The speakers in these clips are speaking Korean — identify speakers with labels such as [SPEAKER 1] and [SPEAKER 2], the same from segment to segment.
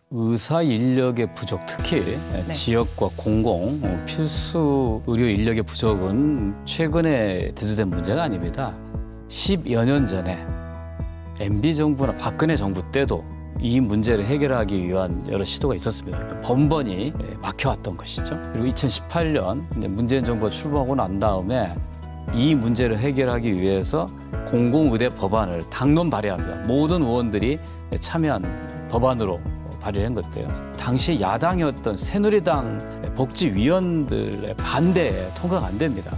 [SPEAKER 1] 의사 인력의 부족, 특히 지역과 공공, 필수 의료 인력의 부족은 최근에 대두된 문제가 아닙니다. 10여 년 전에 MB 정부나 박근혜 정부 때도 이 문제를 해결하기 위한 여러 시도가 있었습니다. 번번이 막혀왔던 것이죠. 그리고 2018년 문재인 정부가 출범하고 난 다음에 이 문제를 해결하기 위해서 공공의대 법안을 당론 발의하며 모든 의원들이 참여한 법안으로 발의한 것인데요. 당시 야당이었던 새누리당 복지위원들의 반대에 통과가 안 됩니다.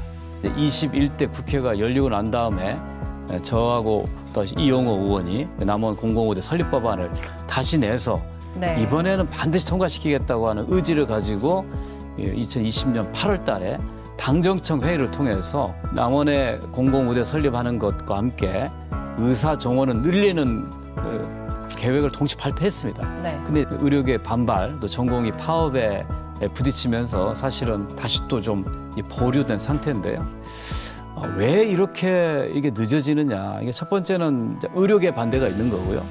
[SPEAKER 1] 21대 국회가 열리고 난 다음에 저하고 또 이용호 의원이 남원 공공의대 설립 법안을 다시 내서 이번에는 반드시 통과시키겠다고 하는 의지를 가지고 2020년 8월 달에 당정청 회의를 통해서 남원의 공공의대 설립하는 것과 함께 의사 정원을 늘리는 계획을 동시 발표했습니다. 근데 의료계 반발, 또 전공의 파업에 부딪히면서 사실은 다시 또 좀 보류된 상태인데요. 왜 이렇게 이게 늦어지느냐? 이게 첫 번째는 의료계 반대가 있는 거고요.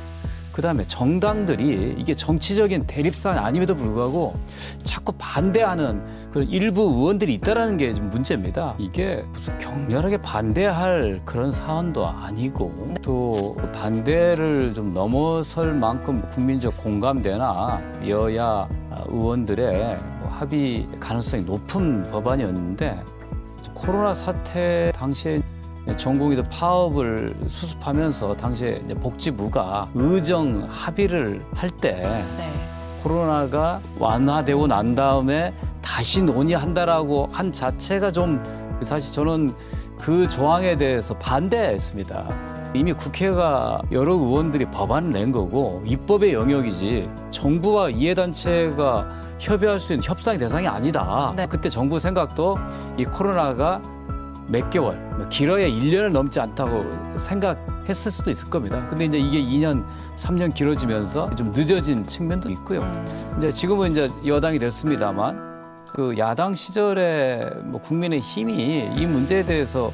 [SPEAKER 1] 그다음에 정당들이 이게 정치적인 대립사안이 아님에도 불구하고 자꾸 반대하는 그런 일부 의원들이 있다라는 게 지금 문제입니다. 이게 무슨 격렬하게 반대할 그런 사안도 아니고 또 반대를 좀 넘어설 만큼 국민적 공감대나 여야 의원들의 합의 가능성이 높은 법안이었는데 코로나 사태 당시에 전공의도 파업을 수습하면서 당시에 이제 복지부가 의정 합의를 할 때 코로나가 완화되고 난 다음에 다시 논의한다라고 한 자체가 좀 사실 저는 그 조항에 대해서 반대했습니다. 이미 국회가 여러 의원들이 법안을 낸 거고 입법의 영역이지 정부와 이해단체가 협의할 수 있는 협상의 대상이 아니다. 그때 정부 생각도 이 코로나가 몇 개월, 길어야 1년을 넘지 않다고 생각했을 수도 있을 겁니다. 근데 이제 이게 2년, 3년 길어지면서 좀 늦어진 측면도 있고요. 이제 지금은 이제 여당이 됐습니다만 그 야당 시절에 국민의힘이 이 문제에 대해서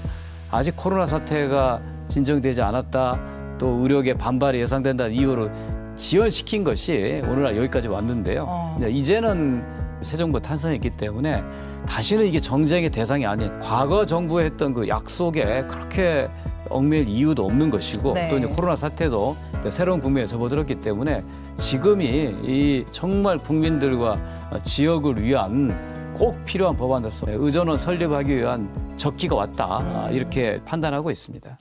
[SPEAKER 1] 아직 코로나 사태가 진정되지 않았다, 또 의료계 반발이 예상된다는 이유로 지연시킨 것이 오늘날 여기까지 왔는데요. 이제는 새 정부 탄생했기 때문에 다시는 이게 정쟁의 대상이 아닌 과거 정부에 했던 그 약속에 그렇게 얽매일 이유도 없는 것이고 또 이제 코로나 사태도 새로운 국면에 접어들었기 때문에 지금이 이 정말 국민들과 지역을 위한 꼭 필요한 법안으로서 의전원 설립하기 위한 적기가 왔다 이렇게 판단하고 있습니다.